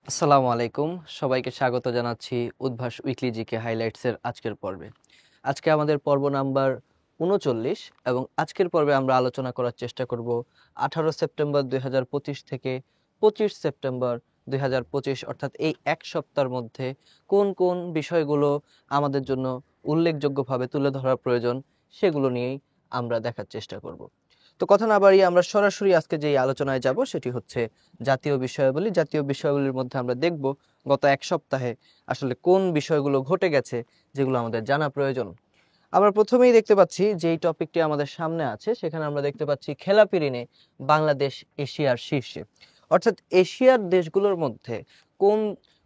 আসসালামু আলাইকুম, সবাইকে স্বাগত জানাচ্ছি উদ্ভাস উইকলি জিকে হাইলাইটসের আজকের পর্বে। আজকে আমাদের পর্ব নাম্বার ৩৯ এবং আজকের পর্বে আমরা আলোচনা করার চেষ্টা করব ১৮ সেপ্টেম্বর ২০২৫ থেকে ২৫ সেপ্টেম্বর ২০২৫ অর্থাৎ এই এক সপ্তাহের মধ্যে কোন কোন বিষয়গুলো আমাদের জন্য উল্লেখযোগ্যভাবে তুলে ধরা প্রয়োজন সেগুলো নিয়েই আমরা দেখার চেষ্টা করব। তো কথা না বাড়িয়ে আমরা সরাসরি আজকে যে আলোচনায় যাব সেটি হচ্ছে জাতীয় বিষয়াবলী। জাতীয় বিষয়াবলীর মধ্যে আমরা দেখব গত এক সপ্তাহে আসলে কোন বিষয়গুলো ঘটে গেছে যেগুলো আমাদের জানা প্রয়োজন। আমরা প্রথমেই দেখতে পাচ্ছি যে এই টপিকটি আমাদের সামনে আছে, সেখানে আমরা দেখতে পাচ্ছি খেলাপি ঋণে বাংলাদেশ এশিয়ার শীর্ষে। অর্থাৎ এশিয়ার দেশগুলোর মধ্যে কোন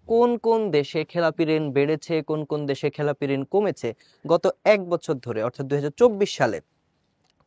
কোন কোন দেশে খেলাপি ঋণ বেড়েছে, কোন কোন দেশে খেলাপি ঋণ কমেছে গত এক বছর ধরে, অর্থাৎ ২০২৪ সালে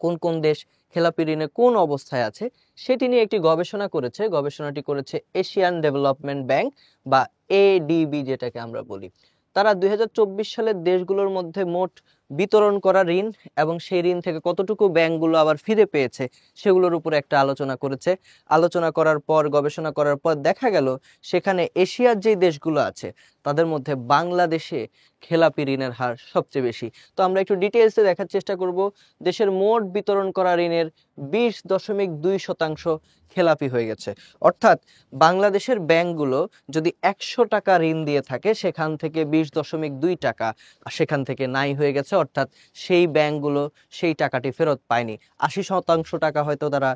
কোন কোন দেশ খেলাপি ঋণে কোন অবস্থায় আছে সেটি নিয়ে একটি গবেষণা করেছে। গবেষণাটি করেছে এশিয়ান ডেভেলপমেন্ট ব্যাংক বা এডিবি যেটাকে আমরা বলি। তারা ২০২৪ সালের দেশগুলোর মধ্যে মোট বিতরণ করা ঋণ এবং সেই ঋণ থেকে কতটুকু ব্যাংকগুলো আবার ফিরে পেয়েছে সেগুলোর উপর একটা আলোচনা করেছে। আলোচনা করার পর, গবেষণা করার পর দেখা গেল সেখানে এশিয়ার যে দেশগুলো আছে তাদের মধ্যে বাংলাদেশে খেলাপি ঋণের হার সবচেয়ে বেশি। তো আমরা একটু ডিটেইলসে দেখার চেষ্টা করব। দেশের মোট বিতরণ করা ঋণের 20.2% খেলাপি হয়ে গেছে। অর্থাৎ বাংলাদেশের ব্যাংকগুলো যদি ১০০ টাকা ঋণ দিয়ে থাকে সেখান থেকে 20.2 টাকা সেখান থেকে নাই হয়ে গেছে। অর্থাৎ সেই ব্যাংকগুলো সেই টাকাটি ফেরত পায়নি। ৮০% টাকা হয়তো তারা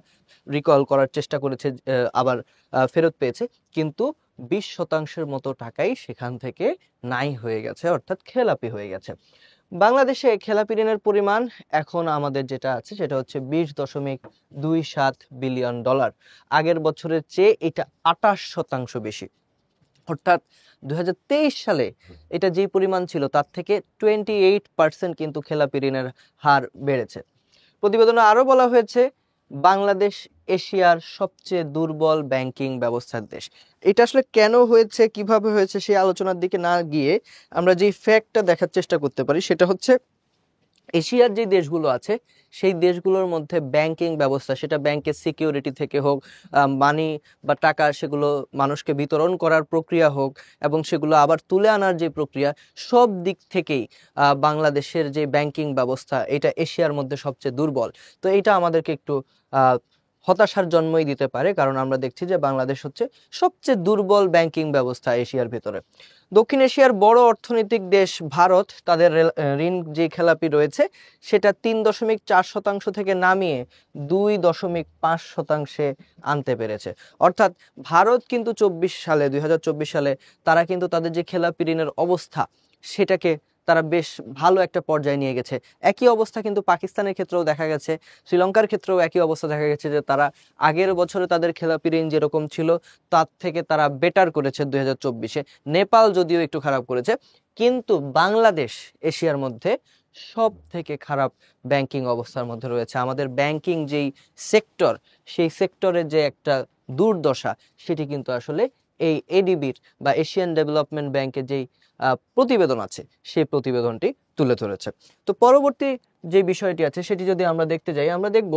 রিকল করার চেষ্টা করেছে, আবার ফেরত পেয়েছে, কিন্তু 20% মতো টাকাই সেখান থেকে নাই হয়ে গেছে, অর্থাৎ খেলাপি হয়ে গেছে। বাংলাদেশে খেলাপি ঋণের পরিমাণ এখন আমাদের যেটা আছে সেটা হচ্ছে 20.27 বিলিয়ন ডলার। আগের বছরের চেয়ে এটা 28% বেশি। অর্থাৎ ২০২৩ সালে এটা যে পরিমাণ ছিল তার থেকে 28% কিন্তু খেলাপি ঋণের হার বেড়েছে। প্রতিবেদনে আরো বলা হয়েছে বাংলাদেশ এশিয়ার সবচেয়ে দুর্বল ব্যাংকিং ব্যবস্থার দেশ। এটা আসলে কেন হয়েছে, কিভাবে হয়েছে সেই আলোচনার দিকে না গিয়ে আমরা যে ফ্যাক্টটা দেখার চেষ্টা করতে পারি সেটা হচ্ছে এশিয়ার যে দেশগুলো আছে সেই দেশগুলোর মধ্যে ব্যাংকিং ব্যবস্থা, সেটা ব্যাংকের সিকিউরিটি থেকে হোক, মানি বা টাকা সেগুলো মানুষকে বিতরণ করার প্রক্রিয়া হোক এবং সেগুলো আবার তুলে আনার যে প্রক্রিয়া, সব দিক থেকেই বাংলাদেশের যে ব্যাংকিং ব্যবস্থা এটা এশিয়ার মধ্যে সবচেয়ে দুর্বল। তো এটা আমাদেরকে একটু হতাশার জন্মই দিতে পারে, কারণ আমরা দেখছি যে বাংলাদেশ হচ্ছে সবচেয়ে দুর্বল ব্যাংকিং ব্যবস্থা এশিয়ার ভিতরে। দক্ষিণ এশিয়ার বড় অর্থনৈতিক দেশ ভারত, তাদের ঋণ যে খেলাপি রয়েছে সেটা 3.4% থেকে নামিয়ে 2.5% আনতে পেরেছে। অর্থাৎ ভারত কিন্তু ২০২৪ সালে তারা কিন্তু তাদের যে খেলাপি ঋণের অবস্থা সেটাকে তারা বেশ ভালো একটা পর্যায়ে নিয়ে গেছে। একই অবস্থা কিন্তু পাকিস্তানের ক্ষেত্রেও দেখা গেছে, শ্রীলঙ্কার ক্ষেত্রেও একই অবস্থা দেখা গেছে যে তারা আগের বছরে তাদের খেলাপি ঋণ যেরকম ছিল তার থেকে তারা বেটার করেছে ২০২৪-এ। নেপাল যদিও একটু খারাপ করেছে, কিন্তু বাংলাদেশ এশিয়ার মধ্যে সব থেকে খারাপ ব্যাংকিং অবস্থার মধ্যে রয়েছে। আমাদের ব্যাংকিং যেই সেক্টর, সেই সেক্টরের যে একটা দুর্দশা সেটি কিন্তু আসলে এই এডিবির বা এশিয়ান ডেভেলপমেন্ট ব্যাংকের যেই প্রতিবেদন আছে সেই প্রতিবেদনটি তুলে ধরেছে। তো পরবর্তী যে বিষয়টি আছে সেটি যদি আমরা দেখতে যাই, আমরা দেখব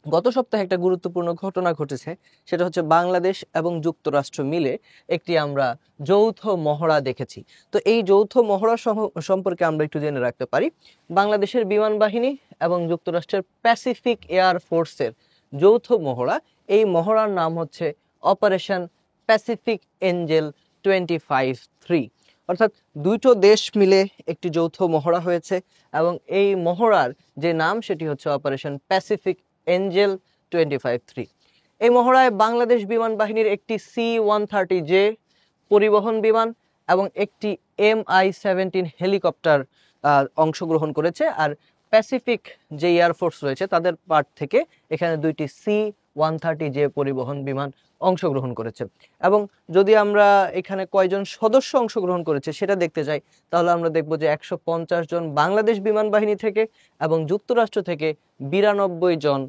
গত সপ্তাহে একটা গুরুত্বপূর্ণ ঘটনা ঘটেছে। সেটা হচ্ছে বাংলাদেশ এবং যুক্তরাষ্ট্র মিলে একটি আমরা যৌথ মহড়া দেখেছি। তো এই যৌথ মহড়া সম্পর্কে আমরা একটু জেনে রাখতে পারি। বাংলাদেশের বিমান বাহিনী এবং যুক্তরাষ্ট্রের প্যাসিফিক এয়ার ফোর্সের যৌথ মহড়া, এই মহড়ার নাম হচ্ছে অপারেশন প্যাসিফিক এঞ্জেল 25-3। অর্থাৎ দুটো দেশ মিলে একটি যৌথ মহড়া হয়েছে এবং এই মহড়ার যে নাম সেটি হচ্ছে অপারেশন প্যাসিফিক এঞ্জেল 25-3। এই মহড়ায় বাংলাদেশ বিমান বাহিনীর একটি C-130J পরিবহন বিমান এবং একটি MI-17 হেলিকপ্টার অংশগ্রহণ করেছে। আর প্যাসিফিক যে এয়ারফোর্স রয়েছে তাদের পার্ট থেকে এখানে দুইটি C-130J পরিবহন বিমান অংশগ্রহণ করেছে। এবং যদি আমরা এখানে কয়জন সদস্য অংশগ্রহণ করেছে সেটা দেখতে যাই, তাহলে আমরা দেখব যে 150 জন বাংলাদেশ বিমান বাহিনী থেকে এবং যুক্তরাষ্ট্র থেকে 92 জন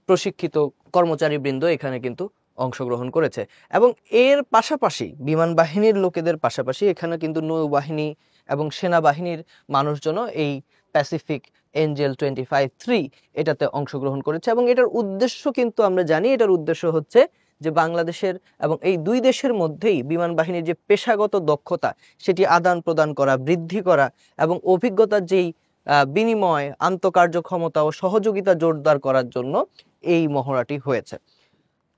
প্রশিক্ষিত কর্মচারীবৃন্দ এখানে কিন্তু অংশগ্রহণ করেছে। এবং এর পাশাপাশি বিমান বাহিনীর লোকেদের পাশাপাশি এখানে কিন্তু নৌবাহিনী এবং সেনাবাহিনীর মানুষজনও এই প্যাসিফিক এঞ্জেল 25-3 এটাতে অংশগ্রহণ করেছে। এবং এটার উদ্দেশ্য কিন্তু আমরা জানি, এটার উদ্দেশ্য হচ্ছে যে বাংলাদেশের এবং এই দুই দেশের মধ্যেই বিমান বাহিনীর যে পেশাগত দক্ষতা সেটি আদান প্রদান করা, বৃদ্ধি করা এবং অভিজ্ঞতার যেই বিনিময়, আন্তঃকার্যক্ষমতা ও সহযোগিতা জোরদার করার জন্য এই মহড়াটি হয়েছে।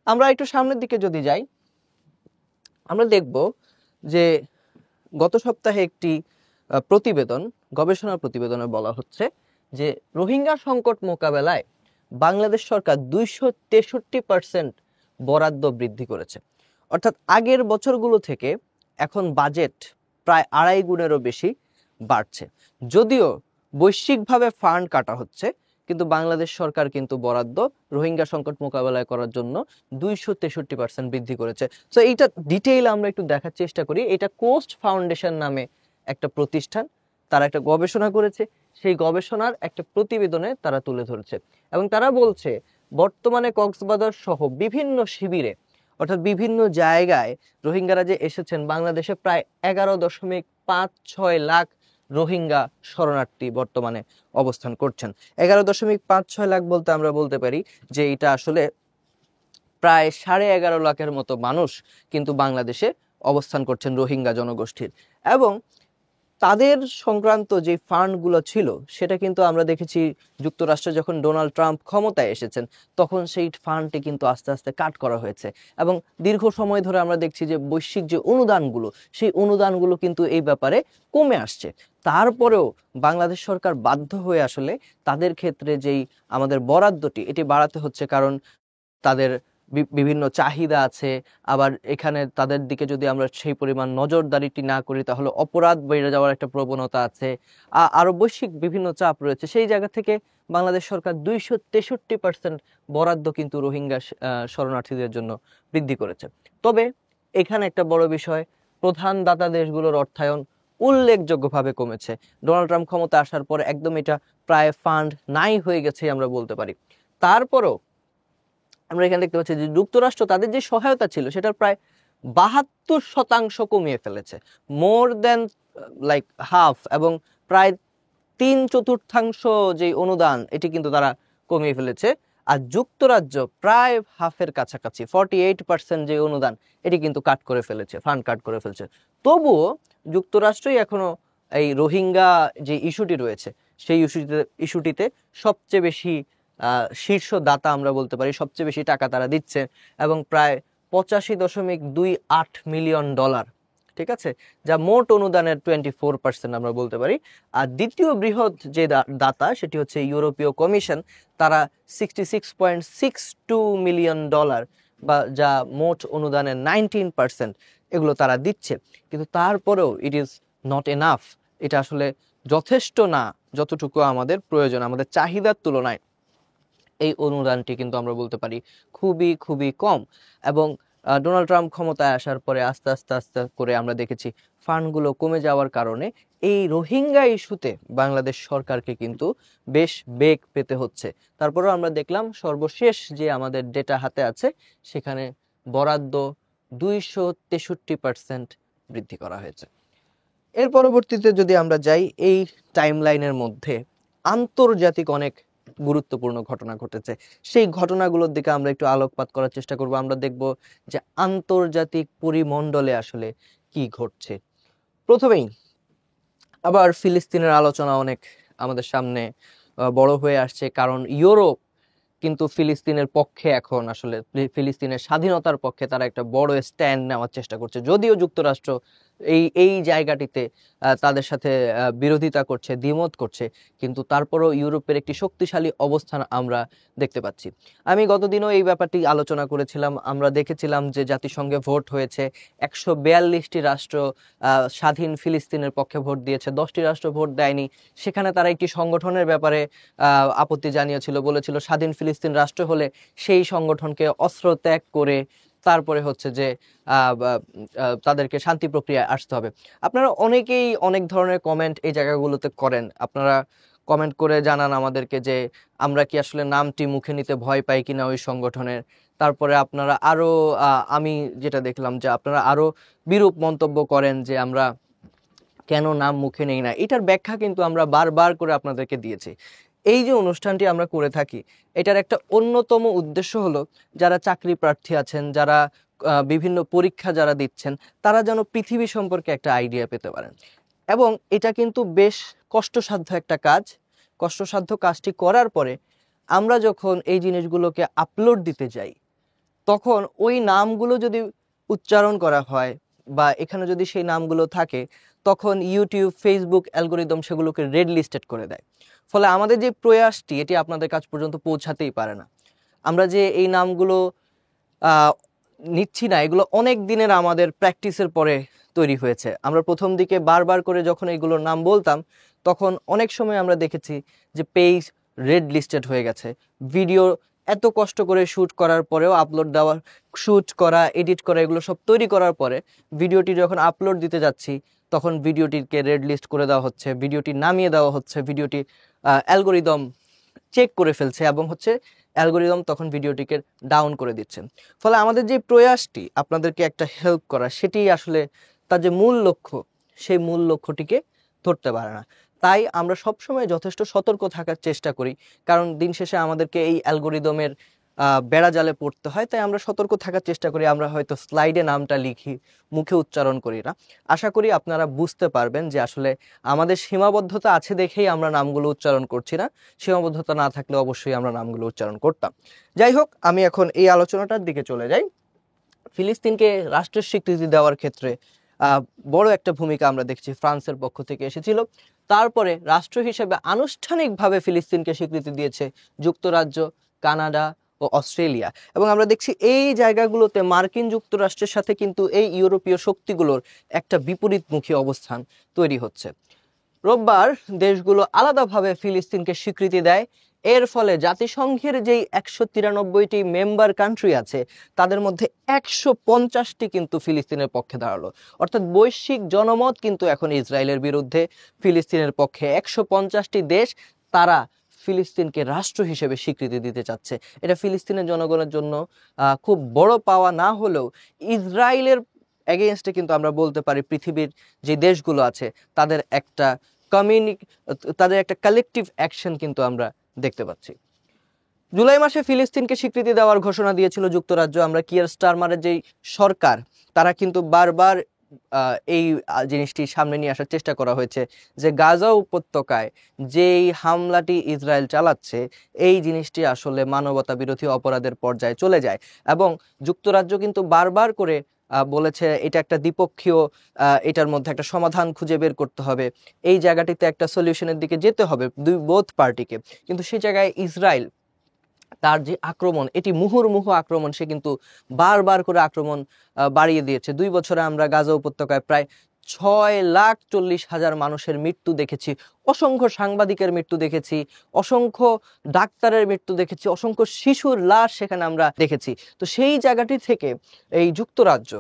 আমরা একটু সামনের দিকে যদি যাই, আমরা দেখব যে গত সপ্তাহে একটি প্রতিবেদন, গবেষণা প্রতিবেদনে বলা হচ্ছে যে রোহিঙ্গা সংকট মোকাবেলায় বাংলাদেশ সরকার 263% বরাদ্দ বৃদ্ধি করেছে। অর্থাৎ আগের বছরগুলো থেকে এখন বাজেট প্রায় 2.5 গুণেরও বেশি বাড়ছে। যদিও বৈশ্বিকভাবে ফান্ড কাটা হচ্ছে, কিন্তু বাংলাদেশ সরকার কিন্তু বরাদ্দ রোহিঙ্গা সংকট মোকাবেলায় করার জন্য 263% বৃদ্ধি করেছে। তো এইটা ডিটেইল আমরা একটু দেখার চেষ্টা করি। এটা কোস্ট ফাউন্ডেশন নামে একটা প্রতিষ্ঠান, তারা একটা গবেষণা করেছে, সেই গবেষণার একটা প্রতিবেদনে তারা তুলে ধরেছে এবং তারা বলছে বর্তমানে কক্সবাজার সহ বিভিন্ন শিবিরে অর্থাৎ বিভিন্ন জায়গায় রোহিঙ্গারা যে এসেছেন, বাংলাদেশে প্রায় 11.56 লাখ রোহিঙ্গা শরণার্থী বর্তমানে অবস্থান করছেন। 11.56 লাখ বলতে আমরা বলতে পারি যে এটা আসলে প্রায় 11.5 লাখের মতো মানুষ কিন্তু বাংলাদেশে অবস্থান করছেন রোহিঙ্গা জনগোষ্ঠীর। এবং তাদের সংক্রান্ত যে ফান্ডগুলো ছিল সেটা কিন্তু আমরা দেখেছি যুক্তরাষ্ট্র যখন ডোনাল্ড ট্রাম্প ক্ষমতায় এসেছেন তখন সেই ফান্ডটি কিন্তু আস্তে আস্তে কাট করা হয়েছে এবং দীর্ঘ সময় ধরে আমরা দেখছি যে বৈশ্বিক যে অনুদানগুলো, সেই অনুদানগুলো কিন্তু এই ব্যাপারে কমে আসছে। তারপরেও বাংলাদেশ সরকার বাধ্য হয়ে আসলে তাদের ক্ষেত্রে যেই আমাদের বরাদ্দটি এটি বাড়াতে হচ্ছে, কারণ তাদের বিভিন্ন চাহিদা আছে। আবার এখানে তাদের দিকে যদি আমরা সেই পরিমাণ নজরদারিটি না করি তাহলে অপরাধ বেড়ে যাওয়ার একটা প্রবণতা আছে, আরো বৈশ্বিক বিভিন্ন চাপ রয়েছে। সেই জায়গা থেকে বাংলাদেশ সরকার 263% বরাদ্দ কিন্তু রোহিঙ্গা শরণার্থীদের জন্য বৃদ্ধি করেছে। তবে এখানে একটা বড় বিষয়, প্রধান দাতা দেশগুলোর অর্থায়ন উল্লেখযোগ্যভাবে কমেছে। ডোনাল্ড ট্রাম্প ক্ষমতা আসার পর একদম এটা প্রায় ফান্ড নাই হয়ে গেছে আমরা বলতে পারি। তারপরও আমরা এখানে দেখতে পাচ্ছি যে যুক্তরাষ্ট্র তাদের যে সহায়তা ছিল সেটার প্রায় 72% কমিয়ে ফেলেছে, মোর দেন লাইক হাফ, এবং প্রায় 3/4 যে অনুদান এটি কিন্তু তারা কমিয়ে ফেলেছে। আর যুক্তরাজ্য প্রায় হাফের কাছাকাছি 48% যে অনুদান এটি কিন্তু কাট করে ফেলেছে, ফান্ড কাট করে ফেলেছে। তবুও যুক্তরাষ্ট্রই এখনো এই রোহিঙ্গা যে ইস্যুটি রয়েছে সেই ইস্যুটিতে সবচেয়ে বেশি শীর্ষ দাতা আমরা বলতে পারি, সবচেয়ে বেশি টাকা তারা দিচ্ছে এবং প্রায় $85.28 মিলিয়ন, ঠিক আছে, যা মোট অনুদানের 24% আমরা বলতে পারি। আর দ্বিতীয় বৃহৎ যে দাতা সেটি হচ্ছে ইউরোপীয় কমিশন, তারা $66.62 মিলিয়ন বা যা মোট অনুদানের 19% এগুলো তারা দিচ্ছে। কিন্তু তারপরেও ইট ইজ নট এনাফ, এটা আসলে যথেষ্ট না যতটুকু আমাদের প্রয়োজন, আমাদের চাহিদার তুলনায় এই অনুদানটি কিন্তু আমরা বলতে পারি খুবই খুবই কম। এবং ডোনাল্ড ট্রাম্প ক্ষমতায় আসার পরে আস্তে আস্তে আস্তে করে আমরা দেখেছি ফান্ডগুলো কমে যাওয়ার কারণে এই রোহিঙ্গা ইস্যুতে বাংলাদেশ সরকারকে কিন্তু বেশ বেগ পেতে হচ্ছে। তারপরেও আমরা দেখলাম সর্বশেষ যে আমাদের ডেটা হাতে আছে সেখানে বরাদ্দ 263% বৃদ্ধি করা হয়েছে। এর পরবর্তীতে যদি আমরা যাই, এই টাইমলাইনের মধ্যে আন্তর্জাতিক অনেক গুরুত্বপূর্ণ ঘটনা ঘটেছে, সেই ঘটনাগুলোর দিকে আমরা একটু আলোকপাত করার চেষ্টা করব। আমরা দেখব যে আন্তর্জাতিক পরিমণ্ডলে আসলে কি ঘটছে। প্রথমেই আবার ফিলিস্তিনের আলোচনা অনেক আমাদের সামনে বড় হয়ে আসছে, কারণ ইউরোপ কিন্তু ফিলিস্তিনের পক্ষে, এখন আসলে ফিলিস্তিনের স্বাধীনতার পক্ষে তারা একটা বড় স্ট্যান্ড নেওয়ার চেষ্টা করছে। যদিও যুক্তরাষ্ট্র এই জায়গাটিতে তাদের সাথে বিরোধিতা করছে, দ্বিমত করছে, কিন্তু তারপরও ইউরোপের একটি শক্তিশালী অবস্থান আমরা দেখতে পাচ্ছি। আমি গতদিনও এই ব্যাপারটি আলোচনা করেছিলাম। আমরা দেখেছিলাম যে জাতিসংঘে ভোট হয়েছে, 142টি রাষ্ট্র স্বাধীন ফিলিস্তিনের পক্ষে ভোট দিয়েছে, 10টি রাষ্ট্র ভোট দেয়নি। সেখানে তারা একটি সংগঠনের ব্যাপারে আপত্তি জানিয়েছিল, বলেছিল স্বাধীন ফিলিস্তিন রাষ্ট্র হলে সেই সংগঠনকে অস্ত্র ত্যাগ করে তারপরে হচ্ছে যে তাদেরকে শান্তি প্রক্রিয়ায় আসতে হবে। আপনারা অনেকেই অনেক ধরনের কমেন্ট এই জায়গাগুলোতে করেন, আপনারা কমেন্ট করে জানান আমাদেরকে যে আমরা কি আসলে নামটি মুখে নিতে ভয় পাই কিনা ওই সংগঠনের। তারপরে আপনারা আরো আমি যেটা দেখলাম যে আপনারা আরো বিরূপ মন্তব্য করেন যে আমরা কেন নাম মুখে নেই না। এটার ব্যাখ্যা কিন্তু আমরা বারবার করে আপনাদেরকে দিয়েছি। এই যে অনুষ্ঠানটি আমরা করে থাকি, এটার একটা অন্যতম উদ্দেশ্য হলো যারা চাকরি প্রার্থী আছেন, যারা বিভিন্ন পরীক্ষা যারা দিচ্ছেন, তারা যেন পৃথিবী সম্পর্কে একটা আইডিয়া পেতে পারেন। এবং এটা কিন্তু বেশ কষ্টসাধ্য একটা কাজ। কষ্টসাধ্য কাজটি করার পরে আমরা যখন এই জিনিসগুলোকে আপলোড দিতে যাই, তখন ওই নামগুলো যদি উচ্চারণ করা হয় বা এখানে যদি সেই নামগুলো থাকে, তখন ইউটিউব, ফেসবুক অ্যালগোরিদম সেগুলোকে রেড লিস্টেড করে দেয়। ফলে আমাদের যে প্রয়াসটি, এটি আপনাদের কাছ পর্যন্ত পৌঁছাতেই পারে না। আমরা যে এই নামগুলো আহ, নিচ্ছি না, এগুলো অনেক দিনের আমাদের প্র্যাকটিসের পরে তৈরি হয়েছে। আমরা প্রথম দিকে বারবার করে যখন এইগুলোর নাম বলতাম, তখন অনেক সময় আমরা দেখেছি যে পেজ রেড লিস্টেড হয়ে গেছে। ভিডিও এত কষ্ট করে শ্যুট করার পরেও আপলোড দেওয়ার, শ্যুট করা, এডিট করা, এগুলো সব তৈরি করার পরে ভিডিওটি যখন আপলোড দিতে যাচ্ছি, তখন ভিডিওটিকে রেড লিস্ট করে দেওয়া হচ্ছে, ভিডিওটি নামিয়ে দেওয়া হচ্ছে, ভিডিওটি অ্যালগোরিদম চেক করে ফেলছে এবং হচ্ছে অ্যালগোরিদম তখন ভিডিওটিকে ডাউন করে দিচ্ছে। ফলে আমাদের যে প্রয়াসটি আপনাদেরকে একটা হেল্প করা, সেটি আসলে তার যে মূল লক্ষ্য, সেই মূল লক্ষ্যটিকে ধরতে পারে না। তাই আমরা সবসময় যথেষ্ট সতর্ক থাকার চেষ্টা করি, কারণ দিন শেষে আমাদেরকে এই অ্যালগোরিদমের বেড়াজালে পড়তে হয়। তাই আমরা সতর্ক থাকার চেষ্টা করি। আমরা হয়তো স্লাইডে নামটা লিখি, মুখে উচ্চারণ করি না। আশা করি আপনারা বুঝতে পারবেন যে আসলে আমাদের সীমাবদ্ধতা আছে দেখেই আমরা নামগুলো উচ্চারণ করছি না। সীমাবদ্ধতা না থাকলে অবশ্যই আমরা নামগুলো উচ্চারণ করতাম। যাই হোক, আমি এখন এই আলোচনাটার দিকে চলে যাই। ফিলিস্তিনকে রাষ্ট্রের স্বীকৃতি দেওয়ার ক্ষেত্রে বড় একটা ভূমিকা আমরা দেখছি ফ্রান্সের পক্ষ থেকে এসেছিল। তারপরে রাষ্ট্র হিসেবে আনুষ্ঠানিকভাবে ফিলিস্তিনকে স্বীকৃতি দিয়েছে যুক্তরাজ্য, কানাডা ও অস্ট্রেলিয়া। এবং আমরা দেখছি এই জায়গাগুলোতে মার্কিন যুক্তরাষ্ট্রের সাথে কিন্তু এই ইউরোপীয় শক্তিগুলোর একটা বিপরীতমুখী অবস্থান তৈরি হচ্ছে। রোববার দেশগুলো আলাদাভাবে ফিলিস্তিনকে স্বীকৃতি দেয়। এর ফলে জাতিসংঘের যেই 193টি মেম্বার কান্ট্রি আছে, তাদের মধ্যে 150টি কিন্তু ফিলিস্তিনের পক্ষে দাঁড়ালো। অর্থাৎ বৈশ্বিক জনমত কিন্তু এখন ইসরায়েলের বিরুদ্ধে, ফিলিস্তিনের পক্ষে। 150টি দেশ তারা ফিলিস্তিনকে রাষ্ট্র হিসেবে স্বীকৃতি দিতে চাচ্ছে। এটা ফিলিস্তিনের জনগণের জন্য খুব বড় পাওয়া না হলেও ইসরায়েলের এগেইনস্টে কিন্তু আমরা বলতে পারি পৃথিবীর যে দেশগুলো আছে তাদের একটা তাদের একটা কালেকটিভ অ্যাকশন কিন্তু আমরা দেখতে পাচ্ছি। জুলাই মাসে ফিলিস্তিনকে স্বীকৃতি দেওয়ার ঘোষণা দিয়েছিল যুক্তরাজ্য। আমরা কিয়ার স্টারমারের যেই সরকার, তারা কিন্তু বারবার এই জিনিসটি সামনে নিয়ে আসার চেষ্টা করা হয়েছে যে গাজা উপত্যকায় যেই হামলাটি ইসরায়েল চালাচ্ছে, এই জিনিসটি আসলে মানবতা বিরোধী অপরাধের পর্যায়ে চলে যায়। এবং যুক্তরাজ্য কিন্তু বারবার করে বলেছে এটা একটা দ্বিপক্ষীয়, এটার মধ্যে একটা সমাধান খুঁজে বের করতে হবে, এই জায়গাটিতে একটা সলিউশনের দিকে যেতে হবে বোথ পার্টিকে। কিন্তু সেই জায়গায় ইসরায়েল তার যে আক্রমণ, এটি মুহুর্মুহু আক্রমণ, সে কিন্তু বারবার করে আক্রমণ বাড়িয়ে দিয়েছে। 2 বছরে আমরা গাজা উপত্যকায় প্রায় 6,40,000 মানুষের মৃত্যু দেখেছি, অসংখ্য সাংবাদিকের মৃত্যু দেখেছি, অসংখ্য ডাক্তারের মৃত্যু দেখেছি, অসংখ্য শিশুর লাশ সেখানে আমরা দেখেছি। তো সেই জায়গাটি থেকে এই যুক্তরাজ্য,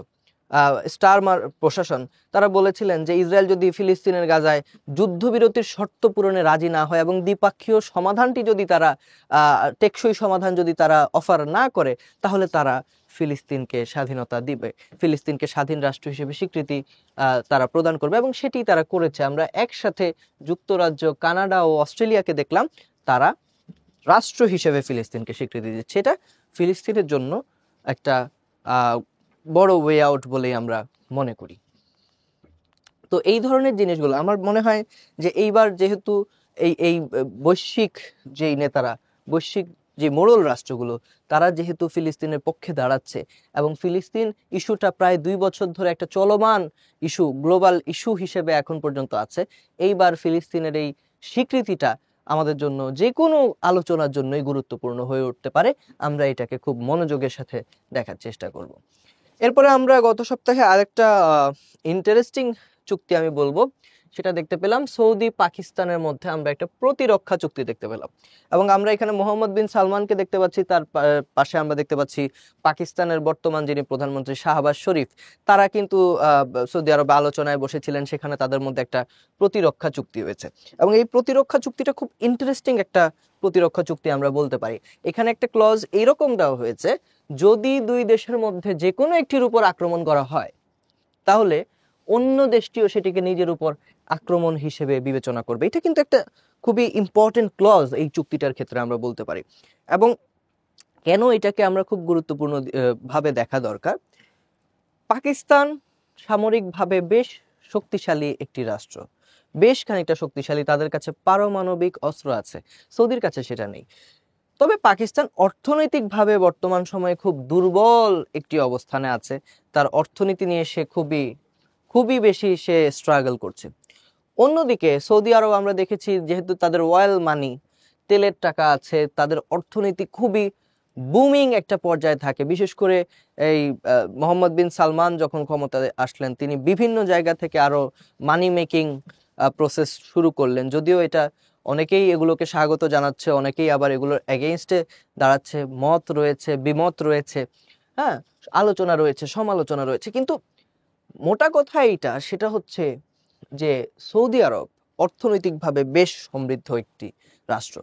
স্টারমার প্রশাসন, তারা বলেছিলেন যে ইসরায়েল যদি ফিলিস্তিনের গাজায় যুদ্ধবিরতির শর্ত পূরণে রাজি না হয় এবং দ্বিপাক্ষীয় সমাধানটি যদি তারা টেকসই সমাধান যদি তারা অফার না করে, তাহলে তারা ফিলিস্তিনকে স্বাধীনতা দিবে, ফিলিস্তিনকে স্বাধীন রাষ্ট্র হিসেবে স্বীকৃতি তারা প্রদান করবে। এবং সেটি তারা করেছে। আমরা একসাথে যুক্তরাজ্য, কানাডা ও অস্ট্রেলিয়াকে দেখলাম তারা রাষ্ট্র হিসেবে ফিলিস্তিনকে স্বীকৃতি দিচ্ছে। এটা ফিলিস্তিনের জন্য একটা বড় ওয়ে আউট বলেই আমরা মনে করি। তো এই ধরনের জিনিসগুলো আমার মনে হয় যে এইবার যেহেতু এই এই বৈশ্বিক যেই নেতারা, বৈশ্বিক যে মোড়ল রাষ্ট্রগুলো, তারা যেহেতু ফিলিস্তিনের পক্ষে দাঁড়াচ্ছে এবং ফিলিস্তিন ইস্যুটা প্রায় 2 বছর ধরে একটা চলমান ইস্যু, গ্লোবাল ইস্যু হিসেবে এখন পর্যন্ত আছে, এইবার ফিলিস্তিনের এই স্বীকৃতিটা আমাদের জন্য যে কোনো আলোচনার জন্যই গুরুত্বপূর্ণ হয়ে উঠতে পারে। আমরা এটাকে খুব মনোযোগের সাথে দেখার চেষ্টা করব। এরপরে আমরা গত সপ্তাহে আরেকটা ইন্টারেস্টিং চুক্তি আমি বলবো, সেটা দেখতে পেলাম। সৌদি পাকিস্তানের মধ্যে আমরা একটা প্রতিরক্ষা চুক্তি দেখতে পেলাম। এবং আমরা এখানে মোহাম্মদ বিন সালমানকে দেখতে পাচ্ছি, তার পাশে আমরা দেখতে পাচ্ছি পাকিস্তানের বর্তমান যিনি প্রধানমন্ত্রী শাহবাজ শরীফ, তারা কিন্তু সৌদি আরবে আলোচনায় বসেছিলেন। সেখানে তাদের মধ্যে একটা প্রতিরক্ষা চুক্তি হয়েছে এবং এই প্রতিরক্ষা চুক্তিটা খুব ইন্টারেস্টিং একটা প্রতিরক্ষা চুক্তি আমরা বলতে পারি। এখানে একটা ক্লজ এইরকম দেওয়া হয়েছে, যদি 2 দেশের মধ্যে যে কোনো একটির উপর আক্রমণ করা হয়, তাহলে অন্য দেশটিও সেটিকে নিজের উপর আক্রমণ হিসেবে বিবেচনা করবে। এটা কিন্তু একটা খুবই ইম্পর্টেন্ট ক্লজ এই চুক্তিটার ক্ষেত্রে আমরা বলতে পারি। এবং কেন এটাকে আমরা খুব গুরুত্বপূর্ণ ভাবে দেখা দরকার, পাকিস্তান সামরিকভাবে বেশ শক্তিশালী একটি রাষ্ট্র, বেশ খানিকটা শক্তিশালী, তাদের কাছে পারমাণবিক অস্ত্র আছে, সৌদির কাছে সেটা নেই। তবে পাকিস্তান অর্থনৈতিকভাবে বর্তমান সময়ে খুব দুর্বল একটি অবস্থানে আছে, তার অর্থনীতি নিয়ে সে খুবই বেশি সে স্ট্রাগল করছে। অন্যদিকে সৌদি আরব আমরা দেখেছি, যেহেতু তাদের অয়েল মানি, তেলের টাকা আছে, তাদের অর্থনীতি খুবই বুমিং একটা পর্যায়ে থাকে। বিশেষ করে এই মোহাম্মদ বিন সালমান যখন ক্ষমতায় আসলেন, তিনি বিভিন্ন জায়গা থেকে আরো মানি মেকিং প্রসেস শুরু করলেন। যদিও এটা অনেকেই এগুলোকে স্বাগত জানাচ্ছে, অনেকেই আবার এগুলোর এগেইনস্টে দাঁড়াচ্ছে, মত রয়েছে, বিমত রয়েছে, হ্যাঁ, আলোচনা রয়েছে, সমালোচনা রয়েছে। কিন্তু মোটা কথা এইটা, সেটা হচ্ছে যে সৌদি আরব অর্থনৈতিকভাবে বেশ সমৃদ্ধ একটি রাষ্ট্র,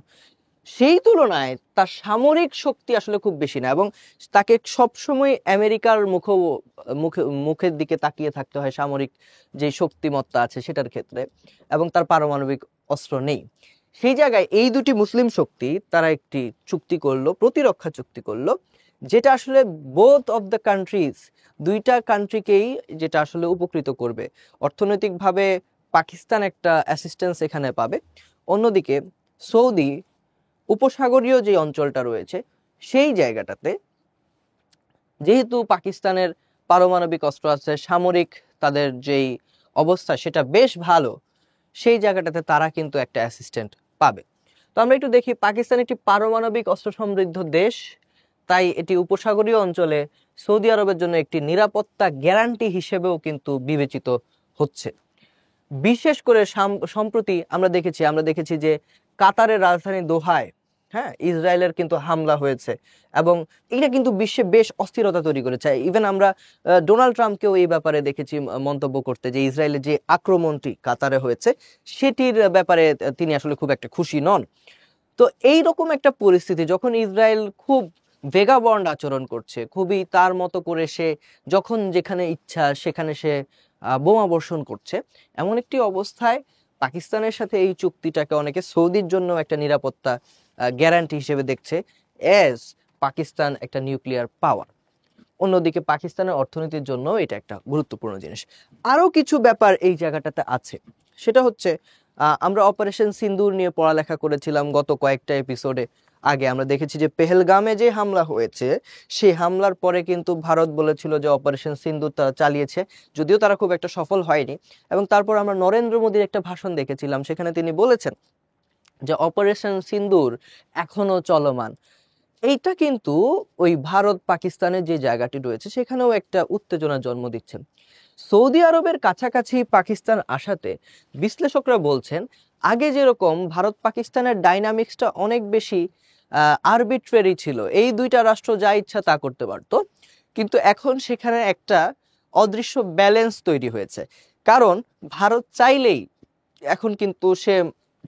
সেই তুলনায় তার সামরিক শক্তি আসলে খুব বেশি না, এবং তাকে সবসময় আমেরিকার মুখের দিকে তাকিয়ে থাকতে হয় সামরিক যে শক্তিমত্তা আছে সেটার ক্ষেত্রে, এবং তার পারমাণবিক অস্ত্র নেই। সেই জায়গায় এই দুটি মুসলিম শক্তি তারা একটি চুক্তি করলো, প্রতিরক্ষা চুক্তি করলো, যেটা আসলে বোথ অফ দ্য কান্ট্রিজ, দুইটা কান্ট্রিকেই যেটা আসলে উপকৃত করবে। অর্থনৈতিকভাবে পাকিস্তান একটা অ্যাসিস্ট্যান্স এখানে পাবে, অন্যদিকে সৌদি উপসাগরীয় যে অঞ্চলটা রয়েছে সেই জায়গাটাতে, যেহেতু পাকিস্তানের পারমাণবিক অস্ত্র আছে, সামরিক তাদের যেই অবস্থা সেটা বেশ ভালো, সেই জায়গাটাতে তারা কিন্তু একটা অ্যাসিস্ট্যান্ট পাবে। তো আমরা একটু দেখি, পাকিস্তান একটি পারমাণবিক অস্ত্র সমৃদ্ধ দেশ, তাই এটি উপসাগরীয় অঞ্চলে সৌদি আরবের জন্য একটি নিরাপত্তা গ্যারান্টি হিসেবেও কিন্তু বিবেচিত হচ্ছে। বিশেষ করে সম্প্রতি আমরা দেখেছি যে কাতারের রাজধানী দোহায়, হ্যাঁ, ইসরায়েলের কিন্তু হামলা হয়েছে, এবং এটা কিন্তু বিশ্বে বেশ অস্থিরতা তৈরি করেছে। ইভেন আমরা ডোনাল্ড ট্রাম্পকেও এই ব্যাপারে দেখেছি মন্তব্য করতে, যে ইসরায়েলের যে আক্রমণটি কাতারে হয়েছে সেটির ব্যাপারে তিনি আসলে খুব একটা খুশি নন। তো এই রকম একটা পরিস্থিতি, যখন ইসরায়েল খুব ভেগাবন্ড আচরণ করছে, খুবই তার মতো করে সে যখন যেখানে ইচ্ছা সেখানে সে বোমা বর্ষণ করছে, এমন একটি অবস্থায় পাকিস্তানের সাথে এই চুক্তিটাকে অনেকে সৌদির জন্য একটা নিরাপত্তা গ্যারান্টি হিসেবে দেখছে, এজ পাকিস্তান একটা নিউক্লিয়ার পাওয়ার। অন্যদিকে পাকিস্তানের অর্থনীতির জন্য এটা একটা গুরুত্বপূর্ণ জিনিস। আরো কিছু ব্যাপার এই জায়গাটাতে আছে, সেটা হচ্ছে আমরা অপারেশন সিন্দুর নিয়ে পড়ালেখা করেছিলাম গত কয়েকটা এপিসোডে আগে। আমরা দেখেছি যে পেহেলগামে যে হামলা হয়েছে, সেই হামলার পরে কিন্তু ভারত বলেছিল যে অপারেশন সিন্দুর তারা চালিয়েছে, যদিও তারা খুব একটা সফল হয়নি। এবং তারপর আমরা নরেন্দ্র মোদীর একটা ভাষণ দেখেছিলাম, সেখানে তিনি বলেছেন যে অপারেশন সিন্দুর এখনো চলমান। এইটা কিন্তু ওই ভারত পাকিস্তানের যে জায়গাটি রয়েছে সেখানেও একটা উত্তেজনার জন্ম দিচ্ছে। সৌদি আরবের কাছাকাছি পাকিস্তান আসাতে বিশ্লেষকরা বলছেন, আগে যেরকম ভারত পাকিস্তানের ডাইনামিক্সটা অনেক বেশি আরবিট্রারি ছিল, এই দুইটা রাষ্ট্র যা ইচ্ছা তা করতে পারতো, কিন্তু এখন সেখানে একটা অদৃশ্য ব্যালেন্স তৈরি হয়েছে। কারণ ভারত চাইলেই এখন কিন্তু সে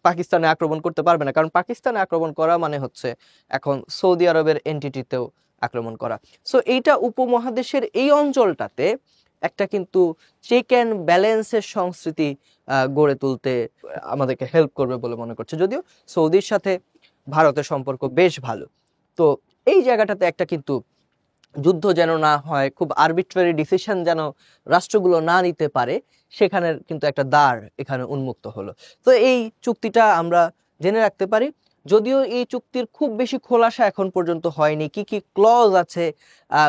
পাকিস্তানে আক্রমণ করতে পারবে না, কারণ পাকিস্তানে আক্রমণ করা মানে হচ্ছে এখন সৌদি আরবের এন্টিটিতেও আক্রমণ করা। সো এইটা উপমহাদেশের এই অঞ্চলটাতে একটা কিন্তু চেক অ্যান্ড ব্যালেন্সের সংস্কৃতি গড়ে তুলতে আমাদেরকে হেল্প করবে বলে মনে করছে। যদিও সৌদির সাথে ভারতের সম্পর্ক বেশ ভালো, তো এই জায়গাটাতে একটা কিন্তু যুদ্ধ যেন না হয়, খুব আরবিট্রারি ডিসিশন যেন রাষ্ট্রগুলো না নিতে পারে, সেখানের কিন্তু একটা দ্বার এখানে উন্মুক্ত হলো। তো এই চুক্তিটা আমরা জেনে রাখতে পারি, যদিও এই চুক্তির খুব বেশি খোলাসা এখন পর্যন্ত হয়নি, কি কি ক্লজ আছে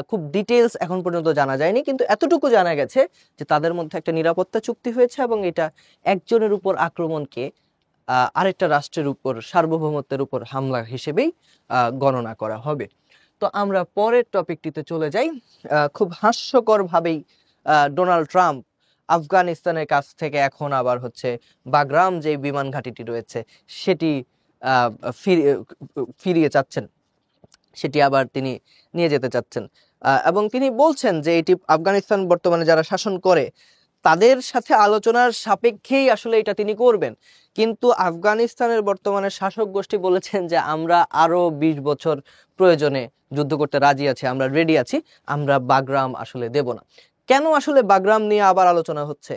খুব ডিটেলস এখন পর্যন্ত জানা যায়নি, কিন্তু এতটুকু জানা গেছে যে তাদের মধ্যে একটা নিরাপত্তা চুক্তি হয়েছে, এবং এটা একজনের উপর আক্রমণকে আরেকটা রাষ্ট্রের উপর সার্বভৌমত্বের উপর হামলা হিসেবেই গণনা করা হবে। তো আমরা পরের টপিকটিতে চলে যাই। খুব হাস্যকর ভাবেই ডোনাল্ড ট্রাম্প আফগানিস্তানের কাছ থেকে এখন আবার হচ্ছে বাগরাম যে বিমান ঘাঁটিটি রয়েছে সেটি ফিরিয়ে চাচ্ছেন, সেটি আবার তিনি নিয়ে যেতে চাচ্ছেন, এবং তিনি বলছেন যে এটি আফগানিস্তান বর্তমানে যারা শাসন করে তাদের সাথে আলোচনার সাপেক্ষেই আসলে এটা তিনি করবেন। কিন্তু আফগানিস্তানের বর্তমানে শাসক গোষ্ঠী বলেছেন যে আমরা আরো 20 বছর প্রয়োজনে যুদ্ধ করতে রাজি আছি, আমরা রেডি আছি, আমরা বাগরাম আসলে দেব না। কেন আসলে বাগরাম নিয়ে আবার আলোচনা হচ্ছে?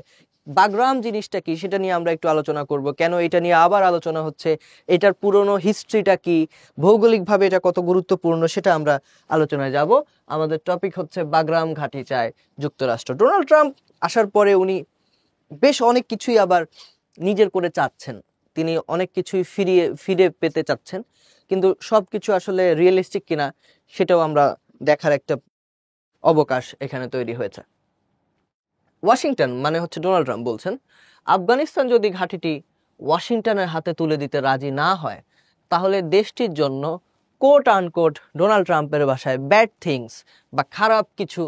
বাগরাম জিনিসটা কি সেটা নিয়ে আমরা একটু আলোচনা করব, কেন এটা নিয়ে আবার আলোচনা হচ্ছে, এটার পুরনো হিস্ট্রিটা কি, ভৌগোলিকভাবে এটা কত গুরুত্বপূর্ণ সেটা আমরা আলোচনায় যাব। আমাদের টপিক হচ্ছে বাগরাম ঘাঁটি চায় যুক্তরাষ্ট্র। ডোনাল্ড ট্রাম্প আসার পরে উনি বেশ অনেক কিছুই আবার নিজের করে চাচ্ছেন, তিনি অনেক কিছুই ফিরে পেতে চাচ্ছেন, কিন্তু সবকিছু আসলে রিয়েলিস্টিক কিনা সেটাও আমরা দেখার একটা অবকাশ এখানে তৈরি হয়েছে। ওয়াশিংটন মানে হচ্ছে ডোনাল্ড ট্রাম্প বলছেন, আফগানিস্তান যদি ঘাঁটিটি ওয়াশিংটনের হাতে তুলে দিতে রাজি না হয়, তাহলে দেশটির জন্য কোট আনকোট ডোনাল্ড ট্রাম্পের ভাষায় ব্যাড থিংস বা খারাপ কিছু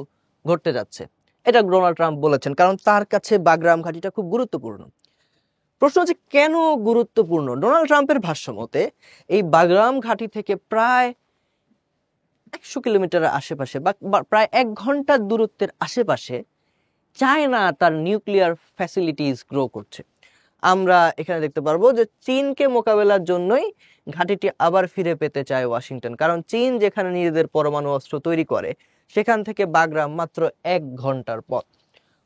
ঘটতে যাচ্ছে। এটা ডোনাল্ড ট্রাম্প বলেছেন, কারণ তার কাছে বাগরাম ঘাঁটিটা খুব গুরুত্বপূর্ণ। প্রশ্ন হচ্ছে কেন গুরুত্বপূর্ণ? ডোনাল্ড ট্রাম্পের ভাষ্য মতে এই বাগরাম ঘাঁটি থেকে প্রায় 100 কিলোমিটারের আশেপাশে বা প্রায় 1 ঘন্টার দূরত্বের আশেপাশে চায়না তার নিউক্লিয়ার ফ্যাসিলিটিস গ্রো করছে। আমরা এখানে দেখতে পারবো যে চীনকে মোকাবেলার জন্যই ঘাঁটিটি আবার ফিরে পেতে চায় ওয়াশিংটন, কারণ চীন যেখানে নিজেদের পরমাণু অস্ত্র তৈরি করে সেখান থেকে বাগরাম মাত্র 1 ঘন্টার পথ।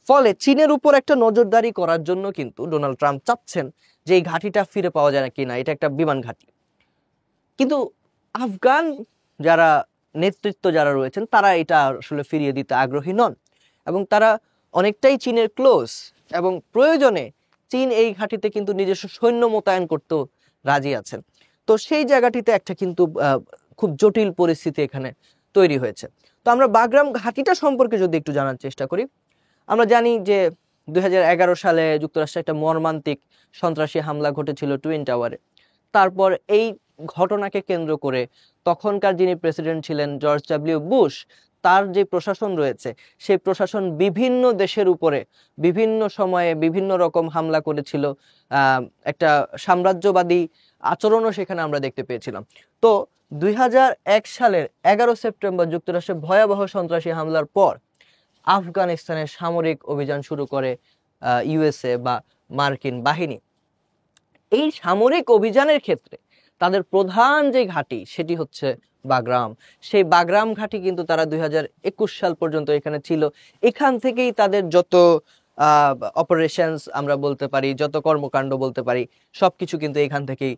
ফলে চীনের উপর একটা নজরদারি করার জন্য কিন্তু ডোনাল্ড ট্রাম্প চাচ্ছেন যে এই ঘাঁটিটা ফিরে পাওয়া যায় কিনা, এটা একটা বিমান ঘাঁটি। কিন্তু আফগান যারা নেতৃত্ব যারা রয়েছেন তারা এটা আসলে ফিরিয়ে দিতে আগ্রহী নন, এবং তারা অনেকটাই চীনের ক্লোজ, এবং প্রয়োজনে চীন এই ঘাঁটিতে কিন্তু নিজস্ব সৈন্য মোতায়েন করতেও রাজি আছেন। তো সেই জায়গাটিতে একটা কিন্তু খুব জটিল পরিস্থিতি এখানে তৈরি হয়েছে। তো আমরা বাগরাম ঘাঁটিটা সম্পর্কে যদি একটু জানার চেষ্টা করি, আমরা জানি যে 2011 সালে যুক্তরাষ্ট্রে একটা মর্মান্তিক সন্ত্রাসী হামলা ঘটেছিল টুইন টাওয়ারে। তারপর এই ঘটনাকে কেন্দ্র করে তখনকার যিনি প্রেসিডেন্ট ছিলেন জর্জ ডব্লিউ বুশ, তার যে প্রশাসন রয়েছে সেই প্রশাসন বিভিন্ন দেশের উপরে বিভিন্ন সময়ে বিভিন্ন রকম হামলা করেছিল। একটা সাম্রাজ্যবাদী আচরণও সেখানে আমরা দেখতে পেয়েছিলাম। তো 2001 সালের 11 সেপ্টেম্বর যুক্তরাষ্ট্রে ভয়াবহ সন্ত্রাসী হামলার পর আফগানিস্তানের সামরিক অভিযান শুরু করে ইউএসএ বা মার্কিন বাহিনী। এই সামরিক অভিযানের ক্ষেত্রে তাদের প্রধান যে ঘাঁটি সেটি হচ্ছে বাগরাম। সেই বাগরাম ঘাঁটি কিন্তু তারা 2021 সাল পর্যন্ত এখানে ছিল। এখান থেকেই তাদের যত অপারেশনস আমরা বলতে পারি, যত কর্মকাণ্ড বলতে পারি, সবকিছু কিন্তু এখান থেকেই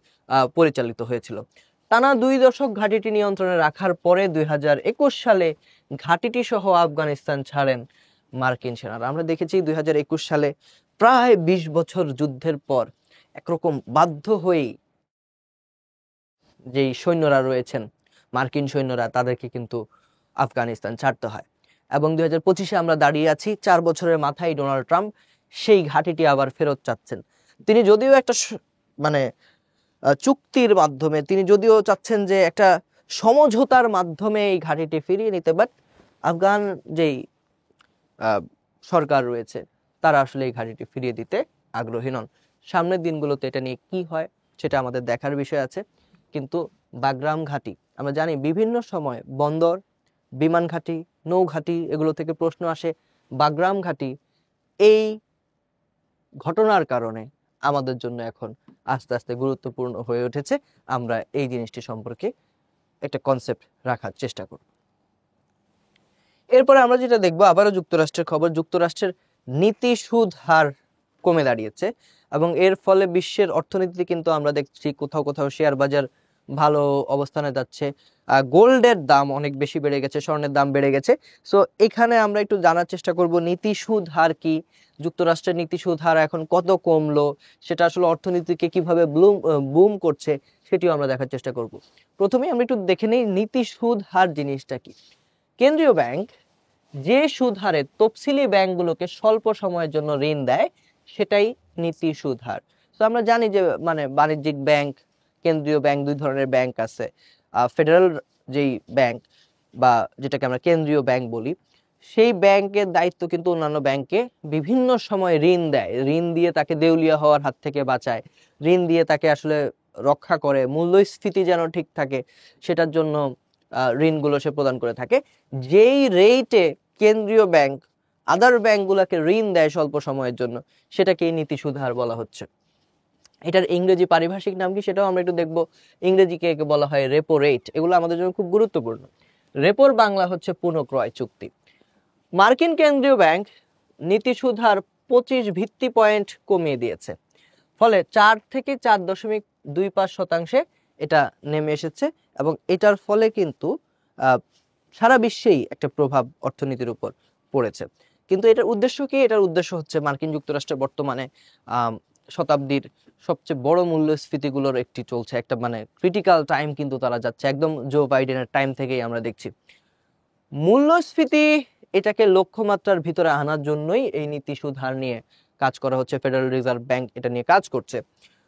পরিচালিত হয়েছিল। টানা 2 দশক ঘাঁটিটি নিয়ন্ত্রণে রাখার পরে 2021 সালে ঘাঁটিটি সহ আফগানিস্তান ছাড়েন মার্কিন সেনারা। আমরা দেখেছি 2021 সালে প্রায় 20 বছর যুদ্ধের পর একরকম বাধ্য হয়েই যেই সৈন্যরা রয়েছেন মার্কিন সৈন্যরা, তাদেরকে কিন্তু আফগানিস্তান ছাড়তে হয়। এবং 2025-এ আমরা দাঁড়িয়ে আছি, 4 বছরের মাথায় ডোনাল্ড ট্রাম্প সেই ঘাঁটিটি আবার ফেরত চাচ্ছেন। তিনি যদিও একটা মানে চুক্তির মাধ্যমে, তিনি যদিও চাচ্ছেন যে একটা সমঝোতার মাধ্যমে এই ঘাঁটিটি ফিরিয়ে নিতে, বাট আফগান যেই সরকার রয়েছে তারা আসলে এই ঘাঁটিটি ফিরিয়ে দিতে আগ্রহী নন। সামনের দিনগুলোতে এটা নিয়ে কি হয় সেটা আমাদের দেখার বিষয় আছে। কিন্তু বাগরাম ঘাঁটি আমরা জানি বিভিন্ন সময় বন্দর, বিমান ঘাঁটি, নৌ ঘাঁটি এগুলো থেকে প্রশ্ন আসে। বাগরাম ঘাঁটি এই ঘটনার কারণে আমাদের জন্য এখন আস্তে আস্তে গুরুত্বপূর্ণ হয়ে উঠেছে। আমরা এই জিনিসটি সম্পর্কে একটা কনসেপ্ট রাখার চেষ্টা করব। এরপরে আমরা যেটা দেখবো, আবারও যুক্তরাষ্ট্রের খবর। যুক্তরাষ্ট্রের নীতি সুদ হার কমে দাঁড়িয়েছে, এবং এর ফলে বিশ্বের অর্থনীতিতে কিন্তু আমরা দেখছি কোথাও কোথাও শেয়ার বাজার ভালো অবস্থানে যাচ্ছে, গোল্ডের দাম অনেক বেশি বেড়ে গেছে, স্বর্ণের দাম বেড়ে গেছে। সো এখানে আমরা একটু জানার চেষ্টা করব নীতি সুদ হার কি, যুক্তরাষ্ট্রের নীতি সুদ হার এখন কত কমলো, সেটা আসলে অর্থনীতিকে কিভাবে বুম করছে সেটিও আমরা দেখার চেষ্টা করব। প্রথমেই আমরা একটু দেখে নেই নীতি সুদ হার জিনিসটা কি। কেন্দ্রীয় ব্যাংক যে সুদ হারে তফসিলি ব্যাংকগুলোকে স্বল্প সময়ের জন্য ঋণ দেয় সেটাই নীতি সুদ হার। তো আমরা জানি যে মানে বাণিজ্যিক ব্যাংক, কেন্দ্রীয় ব্যাংক, 2 ধরনের ব্যাংক আছে। ফেডারেল যেই ব্যাংক বা যেটাকে আমরা কেন্দ্রীয় ব্যাংক বলি, সেই ব্যাংকের দায়িত্ব কিন্তু অন্যান্য ব্যাংকে বিভিন্ন সময় ঋণ দেয়, ঋণ দিয়ে তাকে দেউলিয়া হওয়ার হাত থেকে বাঁচায়, ঋণ দিয়ে তাকে আসলে রক্ষা করে, মূল্যস্ফীতি যেন ঠিক থাকে সেটার জন্য ঋণগুলো সে প্রদান করে থাকে। যেই রেটে কেন্দ্রীয় ব্যাংক আদার ব্যাংকগুলোকে ঋণ দেয় স্বল্প সময়ের জন্য, সেটাকেই নীতি সুদ হার বলা হচ্ছে। এটার ইংরেজি পারিভাষিক নাম কি সেটাও আমরা একটু দেখবো। ইংরেজিকে বলা হয় রেপো রেট। এগুলো আমাদের জন্য খুব গুরুত্বপূর্ণ। রেপোর বাংলা হচ্ছে পুনঃক্রয় চুক্তি। মার্কিন কেন্দ্রীয় ব্যাংক নীতি সুদ হার 25 ভিত্তি পয়েন্ট কমিয়ে দিয়েছে। ফলে 4 থেকে 4.25% এটা নেমে এসেছে এবং এটার ফলে কিন্তু সারা বিশ্বেই একটা প্রভাব অর্থনীতির উপর পড়েছে। কিন্তু এটার উদ্দেশ্য কি? এটার উদ্দেশ্য হচ্ছে মার্কিন যুক্তরাষ্ট্রের বর্তমানে শতাব্দীর সবচেয়ে বড় মূল্যস্ফীতিগুলোর একটি চলছে, একটা মানে ক্রিটিক্যাল টাইম কিন্তু তারা যাচ্ছে, একদম জো বাইডেনের টাইম থেকেই আমরা দেখছি মূল্যস্ফীতি এটাকে লক্ষ্যমাত্রার ভিতরে আনার জন্যই এই নীতি সুধার নিয়ে কাজ করা হচ্ছে। ফেডারেল রিজার্ভ ব্যাংক এটা নিয়ে কাজ করছে।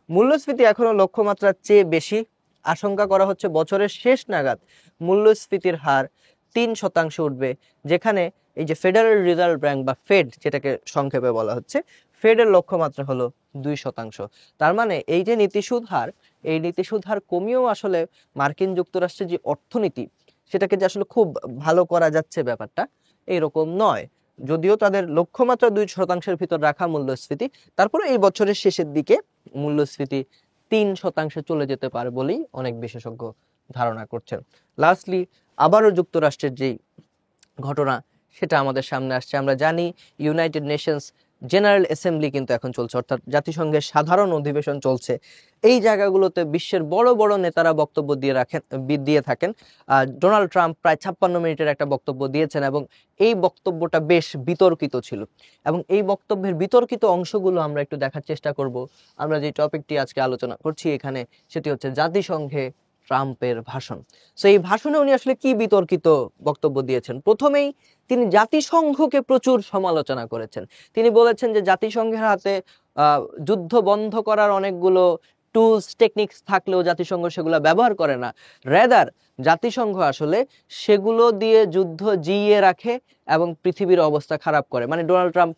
মূল্যস্ফীতি এখনো লক্ষ্যমাত্রার চেয়ে বেশি। আশঙ্কা করা হচ্ছে বছরের শেষ নাগাদ মূল্যস্ফীতির হার 3% উঠবে, যেখানে এই যে ফেডারেল রিজার্ভ ব্যাংক বা ফেড যেটাকে সংক্ষেপে বলা হচ্ছে, ফেডের লক্ষ্যমাত্রা হলো 2%। তার মানে এই যে নীতি সুদ হার, এই নীতি সুদ হার কমিয়েও আসলে মার্কিন যুক্তরাষ্ট্রের যে অর্থনীতি সেটাকে যে আসলে খুব ভালো করা যাচ্ছে ব্যাপারটা এইরকম নয়। যদিও তাদের লক্ষ্যমাত্রা 2%-এর ভিতর রাখা মূল্যস্ফীতি, তারপরে এই বছরের শেষের দিকে মূল্যস্ফীতি 3% চলে যেতে পারে বলেই অনেক বিশেষজ্ঞ ধারণা করছেন। লাস্টলি আবারও যুক্তরাষ্ট্রের যেই ঘটনা সেটা আমাদের সামনে আসছে। আমরা জানি ইউনাইটেড নেশনস জেনারেল অ্যাসেম্বলি কিন্তু এখন চলছে, অর্থাৎ জাতিসংঘের সাধারণ অধিবেশন চলছে। এই জায়গাগুলোতে বিশ্বের বড় বড় নেতারা বক্তব্য দিয়ে থাকেন। ডোনাল্ড ট্রাম্প প্রায় 56 মিনিটের একটা বক্তব্য দিয়েছেন এবং এই বক্তব্যটা বেশ বিতর্কিত ছিল এবং এই বক্তব্যের বিতর্কিত অংশগুলো আমরা একটু দেখার চেষ্টা করব। আমরা যে টপিকটি আজকে আলোচনা করছি এখানে, সেটি হচ্ছে জাতিসংঘে ট্রাম্পের ভাষণ। সো এই ভাষণে উনি আসলে কি বিতর্কিত বক্তব্য দিয়েছেন? প্রথমেই তিনি জাতিসংঘকে প্রচুর সমালোচনা করেছেন। তিনি বলেছেন যে জাতিসংঘের হাতে যুদ্ধ বন্ধ করার অনেকগুলো টুলস টেকনিক্স থাকলেও জাতিসংঘ সেগুলো ব্যবহার করে না, রেদার জাতিসংঘ আসলে সেগুলো দিয়ে যুদ্ধ জিইয়ে রাখে এবং পৃথিবীর অবস্থা খারাপ করে। মানে ডোনাল্ড ট্রাম্প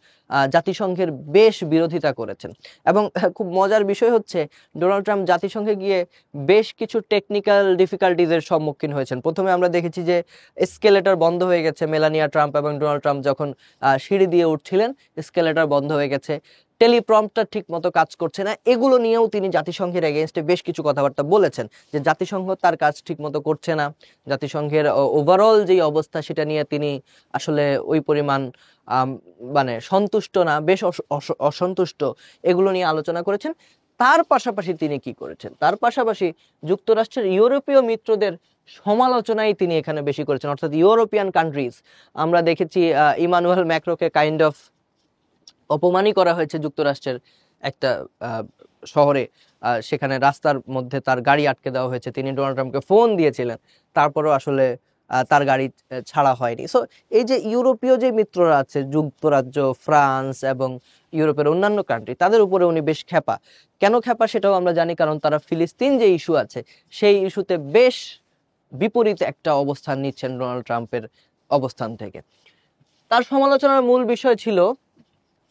জাতিসংঘের বেশ বিরোধিতা করেছেন এবং খুব মজার বিষয় হচ্ছে ডোনাল্ড ট্রাম্প জাতিসংঘে গিয়ে বেশ কিছু টেকনিক্যাল ডিফিকাল্টিজের সম্মুখীন হয়েছেন। প্রথমে আমরা দেখেছি যে এসকেলেটর বন্ধ হয়ে গেছে, মেলানিয়া ট্রাম্প এবং ডোনাল্ড ট্রাম্প যখন সিঁড়ি দিয়ে উঠছিলেন এসকেলেটর বন্ধ হয়ে গেছে, টেলিপ্রম্পটার ঠিক মতো কাজ করছে না। এগুলো নিয়েও তিনি জাতিসংঘের এগেইনস্টে বেশ কিছু কথাবার্তা বলেছেন যে জাতিসংঘ তার কাজ ঠিক মতো করছে না, জাতিসংঘের ওভারঅল যেই অবস্থা সেটা নিয়ে তিনি আসলে ওই পরিমাণ মানে সন্তুষ্ট না, বেশ অসন্তুষ্ট, এগুলো নিয়ে আলোচনা করেছেন। তার পাশাপাশি তিনি কি করেছেন? তার পাশাপাশি যুক্তরাষ্ট্রের ইউরোপীয় মিত্রদের সমালোচনাই তিনি এখানে বেশি করেছেন, অর্থাৎ ইউরোপিয়ান কান্ট্রিজ। আমরা দেখেছি ইমানুয়েল ম্যাক্রোকে কাইন্ড অফ অপমানই করা হয়েছে যুক্তরাষ্ট্রের একটা শহরে, সেখানে রাস্তার মধ্যে তার গাড়ি আটকে দেওয়া হয়েছে। তিনি ডোনাল্ড ট্রাম্পকে ফোন দিয়েছিলেন, তারপরেও আসলে তার গাড়ি ছাড়া হয়নি। সো এই যে ইউরোপীয় যে মিত্ররা আছে, যুক্তরাজ্য, ফ্রান্স এবং ইউরোপের অন্যান্য কান্ট্রি, তাদের উপরে উনি বেশ ক্ষেপা। কেন ক্ষেপা সেটাও আমরা জানি, কারণ তারা ফিলিস্তিন যে ইস্যু আছে সেই ইস্যুতে বেশ বিপরীত একটা অবস্থান নিচ্ছেন ডোনাল্ড ট্রাম্পের অবস্থান থেকে। তার সমালোচনার মূল বিষয় ছিল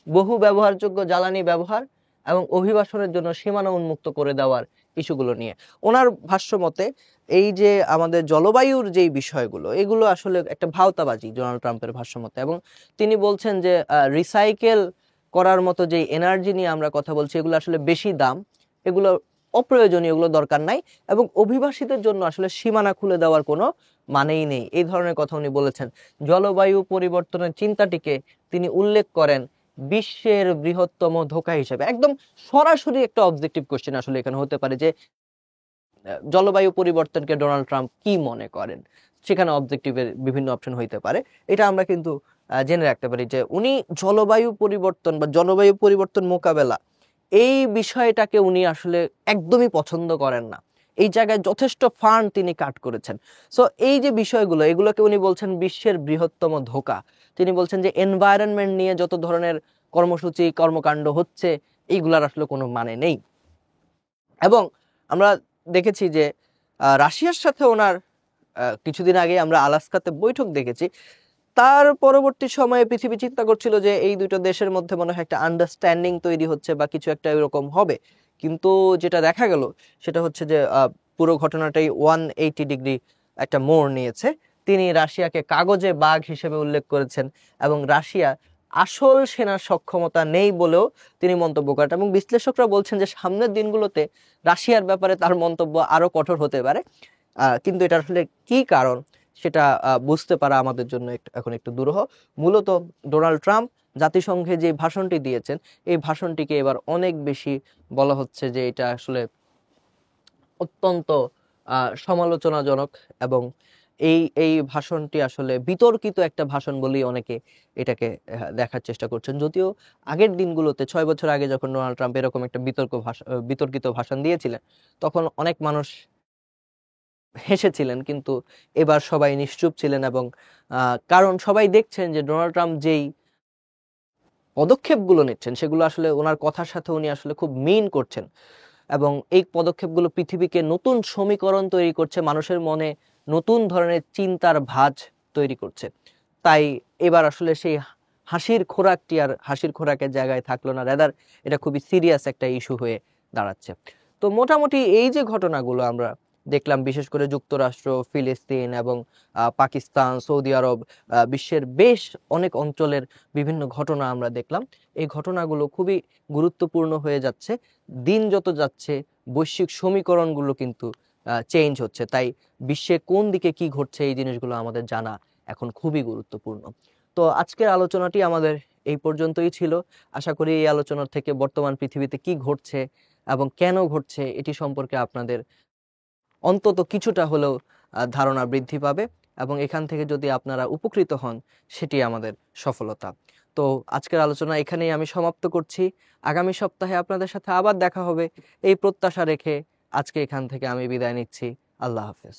বহু ব্যবহারযোগ্য জ্বালানি ব্যবহার এবং অভিবাসনের জন্য সীমানা উন্মুক্ত করে দেওয়ার ইস্যুগুলো নিয়ে। ওনার ভাষ্য মতে এই যে আমাদের জলবায়ুর যেই বিষয়গুলো, এগুলো আসলে একটা ভাওতাবাজি ডোনাল্ড ট্রাম্পের ভাষ্য মতে। এবং তিনি বলছেন যে রিসাইকেল করার মতো যে এনার্জি নিয়ে আমরা কথা বলছি এগুলো আসলে বেশি দাম, এগুলো অপ্রয়োজনীয়, এগুলো দরকার নাই এবং অভিবাসীদের জন্য আসলে সীমানা খুলে দেওয়ার কোনো মানেই নেই। এই ধরনের কথা উনি বলেছেন। জলবায়ু পরিবর্তনের চিন্তাটিকে তিনি উল্লেখ করেন বিশ্বের বৃহত্তম ধোঁকা হিসেবে। একদম সরাসরি একটা অবজেক্টিভ কোশ্চেন আসলে এখানে হতে পারে যে জলবায়ু পরিবর্তনকে ডোনাল্ড ট্রাম্প কি মনে করেন, সেখানে অবজেক্টিভের বিভিন্ন অপশন হইতে পারে। এটা আমরা কিন্তু জেনে রাখতে পারি যে উনি জলবায়ু পরিবর্তন বা জলবায়ু পরিবর্তন মোকাবেলা এই বিষয়টাকে উনি আসলে একদমই পছন্দ করেন না। এই জায়গায় যথেষ্ট ফান্ড তিনি কাট করেছেন। সো এই যে বিষয়গুলো, এগুলোকে উনি বলছেন বিশ্বের বৃহত্তম ধোঁকা। তিনি বলছেন যে এনভায়রনমেন্ট নিয়ে যত ধরনের কর্মসূচি কর্মকাণ্ড হচ্ছে এইগুলার আসলে কোনো মানে নেই। এবং আমরা দেখেছি যে রাশিয়ার সাথে ওনার কিছুদিন আগে আমরা আলাস্কাতে বৈঠক দেখেছি। তার পরবর্তী সময়ে পৃথিবী চিন্তা করছিল যে এই দুটো দেশের মধ্যে মনে হয় একটা আন্ডারস্ট্যান্ডিং তৈরি হচ্ছে বা কিছু একটা এরকম হবে, কিন্তু যেটা দেখা গেল সেটা হচ্ছে যে পুরো ঘটনাটাই 180 ডিগ্রি একটা মোড় নিয়েছে। তিনি রাশিয়াকে কাগজে বাঘ হিসেবে উল্লেখ করেছেন এবং রাশিয়া আসল সেনা সক্ষমতা নেই বলেও তিনি মন্তব্য করেন এবং বিশ্লেষকরা বলছেন যে সামনের দিনগুলোতে রাশিয়ার ব্যাপারে তার মন্তব্য আরো কঠোর হতে পারে। কিন্তু এটা আসলে কি কারণ সেটা বুঝতে পারা আমাদের জন্য এখন একটু দুরূহ। মূলত ডোনাল্ড ট্রাম্প জাতিসংঘে যে ভাষণটি দিয়েছেন, এই ভাষণটিকে এবার অনেক বেশি বলা হচ্ছে যে এটা আসলে অত্যন্ত সমালোচনাজনক, এবং এই ভাষণটি আসলে বিতর্কিত একটা ভাষণ বলেই অনেকে এটাকে দেখার চেষ্টা করছেন। যদিও আগের দিনগুলোতে 6 বছর আগে যখন ডোনাল্ড ট্রাম্প এরকম একটা বিতর্কিত ভাষণ দিয়েছিলেন, তখন অনেক মানুষ হেসেছিলেন, কিন্তু এবার সবাই নিশ্চুপ ছিলেন, এবং কারণ সবাই দেখছেন যে ডোনাল্ড ট্রাম্প যেই পদক্ষেপগুলো নিচ্ছেন সেগুলো আসলে ওনার কথার সাথে উনি আসলে খুব মিন করছেন, এবং এই পদক্ষেপগুলো পৃথিবীকে নতুন সমীকরণ তৈরি করছে, মানুষের মনে নতুন ধরনের চিন্তার ভাঁজ তৈরি করছে। তাই এবার আসলে সেই হাসির খোরাকটি আর হাসির খোরাকের জায়গায় থাকলো না, রেদার এটা খুবই সিরিয়াস একটা ইস্যু হয়ে দাঁড়াচ্ছে। তো মোটামুটি এই যে ঘটনাগুলো আমরা দেখলাম, বিশেষ করে যুক্তরাষ্ট্র, ফিলিস্তিন এবং পাকিস্তান, সৌদি আরব, বিশ্বের বেশ অনেক অঞ্চলের বিভিন্ন ঘটনা আমরা দেখলাম। এই ঘটনাগুলো খুবই গুরুত্বপূর্ণ হয়ে যাচ্ছে। দিন যত যাচ্ছে বৈশ্বিক সমীকরণগুলো কিন্তু চেঞ্জ হচ্ছে, তাই বিশ্বে কোন দিকে কি ঘটছে এই জিনিসগুলো আমাদের জানা এখন খুবই গুরুত্বপূর্ণ। তো আজকের আলোচনাটি আমাদের এই পর্যন্তই ছিল। আশা করি এই আলোচনার থেকে বর্তমান পৃথিবীতে কি ঘটছে এবং কেন ঘটছে এটি সম্পর্কে আপনাদের অন্তত কিছুটা হলেও ধারণা বৃদ্ধি পাবে, এবং এখান থেকে যদি আপনারা উপকৃত হন সেটি আমাদের সফলতা। তো আজকের আলোচনা এখানেই আমি সমাপ্ত করছি। আগামী সপ্তাহে আপনাদের সাথে আবার দেখা হবে এই প্রত্যাশা রেখে আজকে এখান থেকে আমি বিদায় নিচ্ছি। আল্লাহ হাফেজ।